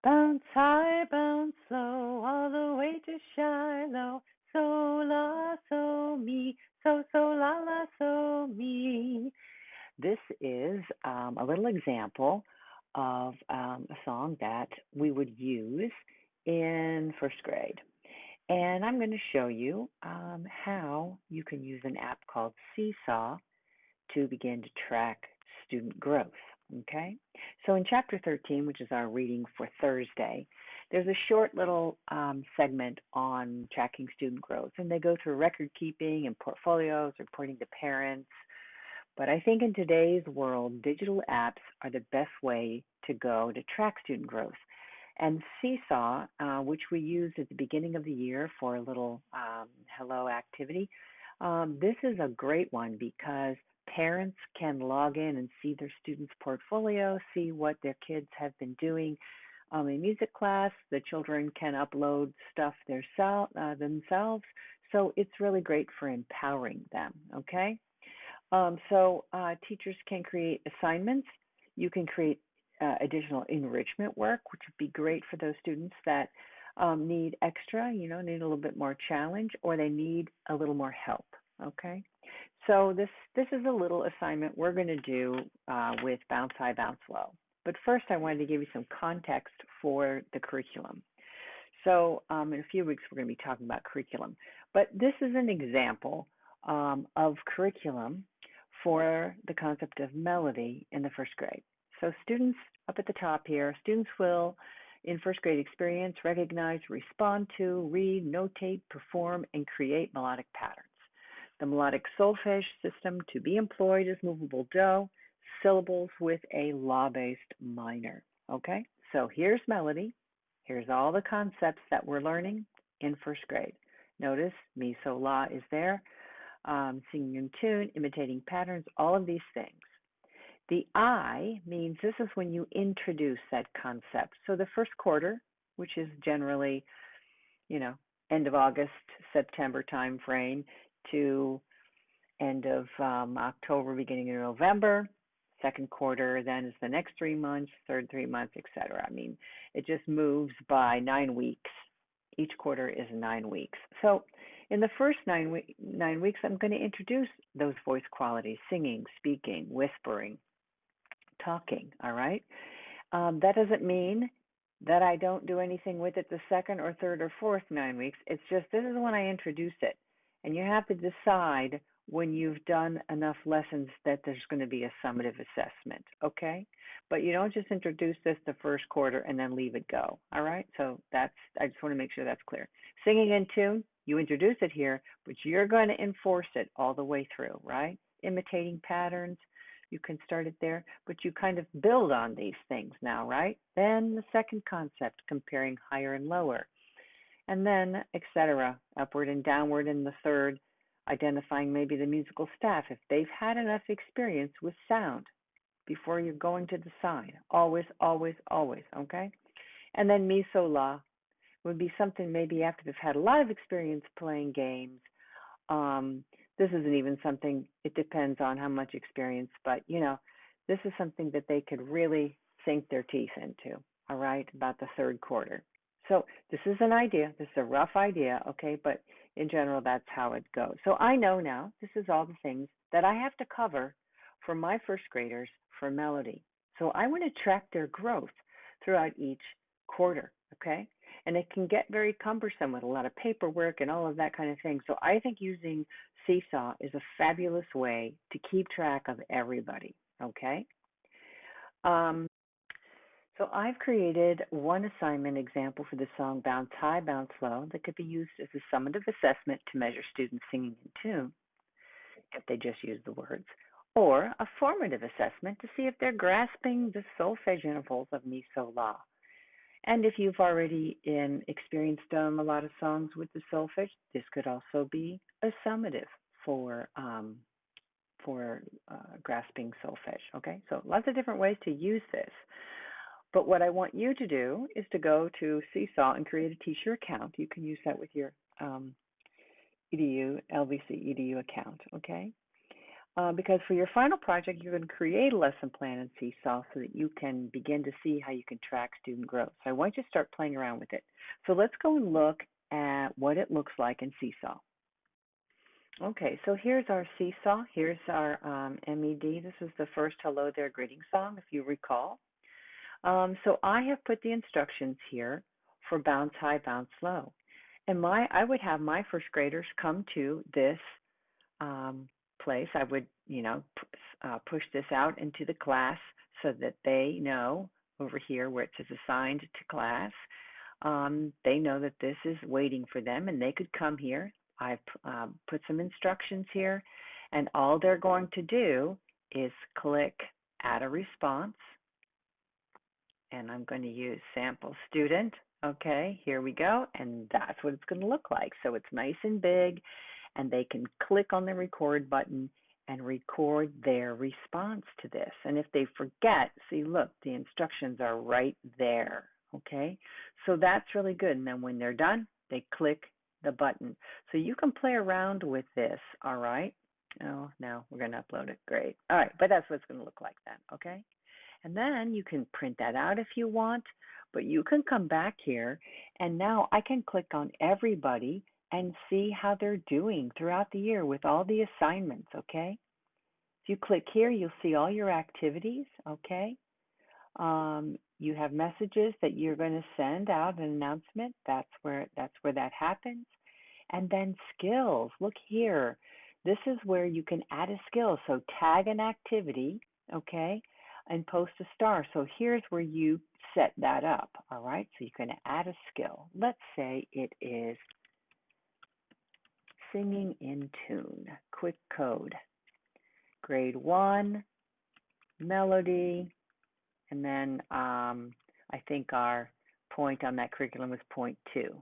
Bounce high, bounce low, all the way to Shiloh. So la, so me, so la la, so me. This is a little example of a song that we would use in first grade. And I'm going to show you how you can use an app called Seesaw to begin to track student growth. Okay, so in chapter 13, which is our reading for Thursday, there's a short little segment on tracking student growth, and they go through record keeping and portfolios, reporting to parents. But I think in today's world, digital apps are the best way to go to track student growth. And Seesaw, which we used at the beginning of the year for a little hello activity, this is a great one because parents can log in and see their students' portfolio, see what their kids have been doing in music class. The children can upload stuff themselves. So it's really great for empowering them, okay? So teachers can create assignments. You can create additional enrichment work, which would be great for those students that need extra, need a little bit more challenge, or they need a little more help, okay? So this is a little assignment we're going to do with Bounce High, Bounce Low. But first, I wanted to give you some context for the curriculum. So in a few weeks, we're going to be talking about curriculum. But this is an example of curriculum for the concept of melody in the first grade. So students up at the top here, students will, in first grade experience, recognize, respond to, read, notate, perform, and create melodic patterns. The melodic solfege system to be employed is movable do, syllables with a law-based minor. Okay, so here's melody. Here's all the concepts that we're learning in first grade. Notice mi, so, la is there. Singing in tune, imitating patterns, all of these things. The I means this is when you introduce that concept. So the first quarter, which is generally, end of August, September time frame to end of October, beginning of November. Second quarter then is the next 3 months, third 3 months, etc. I mean, it just moves by 9 weeks. Each quarter is 9 weeks. So in the first 9 weeks, I'm going to introduce those voice qualities: singing, speaking, whispering, talking, all right? That doesn't mean that I don't do anything with it the second or third or fourth 9 weeks. It's just this is when I introduce it. And you have to decide when you've done enough lessons that there's going to be a summative assessment, okay? But you don't just introduce this the first quarter and then leave it go, all right? So I just want to make sure that's clear. Singing in tune, you introduce it here, but you're going to enforce it all the way through, right? Imitating patterns, you can start it there, but you kind of build on these things now, right? Then the second concept, comparing higher and lower. And then, etc., upward and downward in the third, identifying maybe the musical staff, if they've had enough experience with sound before you're going to decide. Always, always, always, okay? And then mi, so, la would be something maybe after they've had a lot of experience playing games. This isn't even something, it depends on how much experience, but, this is something that they could really sink their teeth into, all right, about the third quarter. So this is an idea. This is a rough idea, okay? But in general, that's how it goes. So I know now this is all the things that I have to cover for my first graders for melody. So I want to track their growth throughout each quarter, okay? And it can get very cumbersome with a lot of paperwork and all of that kind of thing. So I think using Seesaw is a fabulous way to keep track of everybody, okay? So I've created one assignment example for the song Bounce High, Bounce Low that could be used as a summative assessment to measure students singing in tune, if they just use the words, or a formative assessment to see if they're grasping the solfege intervals of mi, so, la. And if you've already experienced a lot of songs with the solfege, this could also be a summative for grasping solfege, okay? So lots of different ways to use this. But what I want you to do is to go to Seesaw and create a teacher account. You can use that with your LVC EDU account, okay? Because for your final project, you're going to create a lesson plan in Seesaw so that you can begin to see how you can track student growth. So I want you to start playing around with it. So let's go and look at what it looks like in Seesaw. Okay, so here's our Seesaw. Here's our MED. This is the first Hello There greeting song, if you recall. So I have put the instructions here for bounce high, bounce low. And I would have my first graders come to this place. I would, push this out into the class so that they know over here where it says assigned to class. They know that this is waiting for them, and they could come here. I've put some instructions here, and all they're going to do is click add a response, and I'm going to use sample student. Okay, here we go, and that's what it's going to look like. So it's nice and big, and they can click on the record button and record their response to this. And if they forget, see, look, the instructions are right there. Okay, so that's really good. And then when they're done, they click the button. So you can play around with this, all right? Oh, no, we're going to upload it. Great. All right, but that's what it's going to look like then, okay? And then you can print that out if you want, but you can come back here, and now I can click on everybody and see how they're doing throughout the year with all the assignments, okay? If you click here, you'll see all your activities, okay? You have messages that you're going to send out, an announcement. That's where that happens. And then skills. Look here. This is where you can add a skill. So tag an activity, okay, and post a star. So here's where you set that up, all right? So you're going to add a skill. Let's say it is singing in tune, quick code, grade 1, melody, and then I think our point on that curriculum was point 2.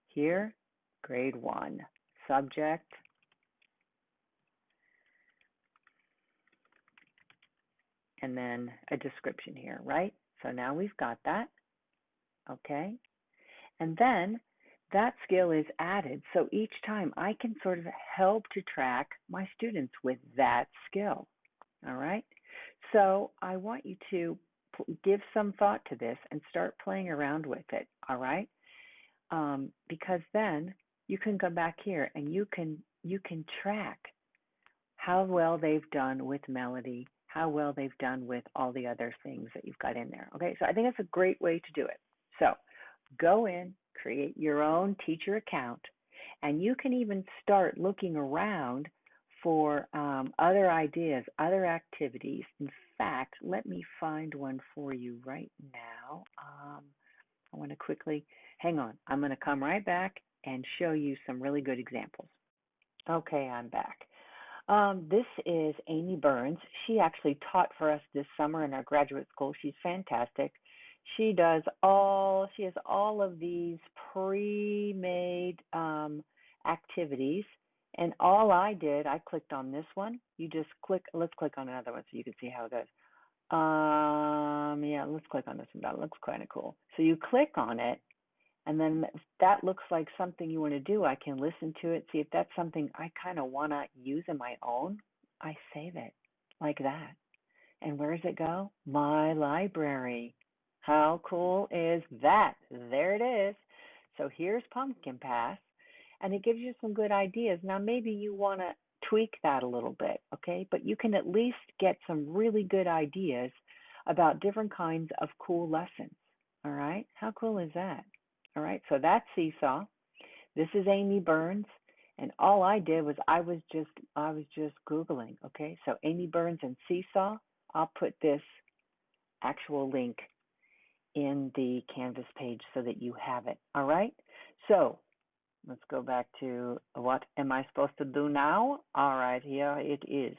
Here, grade 1, subject, and then a description here, right? So now we've got that, okay? And then that skill is added. So each time I can sort of help to track my students with that skill, all right? So I want you to give some thought to this and start playing around with it, all right? Because then you can come back here and you can track how well they've done with melody, how well they've done with all the other things that you've got in there. Okay, so I think that's a great way to do it. So go in, create your own teacher account, and you can even start looking around for other ideas, other activities. In fact, let me find one for you right now. I want to quickly, hang on, I'm going to come right back and show you some really good examples. Okay, I'm back. This is Amy Burns. She actually taught for us this summer in our graduate school. She's fantastic. She has all of these pre-made activities. And all I did, I clicked on this one. You just click, let's click on another one so you can see how it goes. Yeah, let's click on this one. That looks kind of cool. So you click on it, and then if that looks like something you want to do, I can listen to it, see if that's something I kind of want to use in my own. I save it like that. And where does it go? My library. How cool is that? There it is. So here's Pumpkin Pass, and it gives you some good ideas. Now maybe you want to tweak that a little bit, okay? But you can at least get some really good ideas about different kinds of cool lessons, all right? How cool is that? All right, so that's Seesaw. This is Amy Burns, and all I did was I was just Googling, okay? So Amy Burns and Seesaw, I'll put this actual link in the Canvas page so that you have it, all right? So let's go back to what am I supposed to do now? All right, here it is.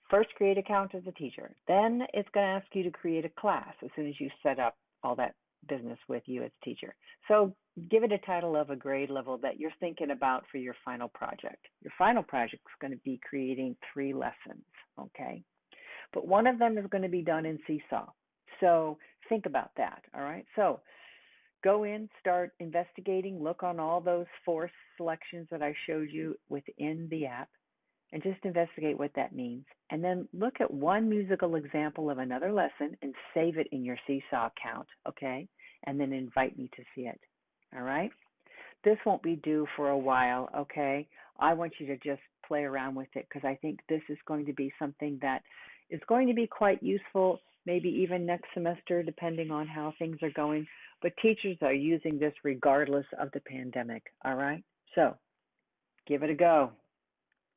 First, create an account as a teacher. Then it's going to ask you to create a class as soon as you set up all that business with you as a teacher. So give it a title of a grade level that you're thinking about for your final project. Your final project is going to be creating 3 lessons, okay? But one of them is going to be done in Seesaw. So think about that, all right? So go in, start investigating, look on all those 4 selections that I showed you within the app. and just investigate what that means. And then look at one musical example of another lesson and save it in your Seesaw account, okay? And then invite me to see it. All right? This won't be due for a while, okay? I want you to just play around with it because I think this is going to be something that is going to be quite useful, maybe even next semester, depending on how things are going. But teachers are using this regardless of the pandemic, all right? So give it a go.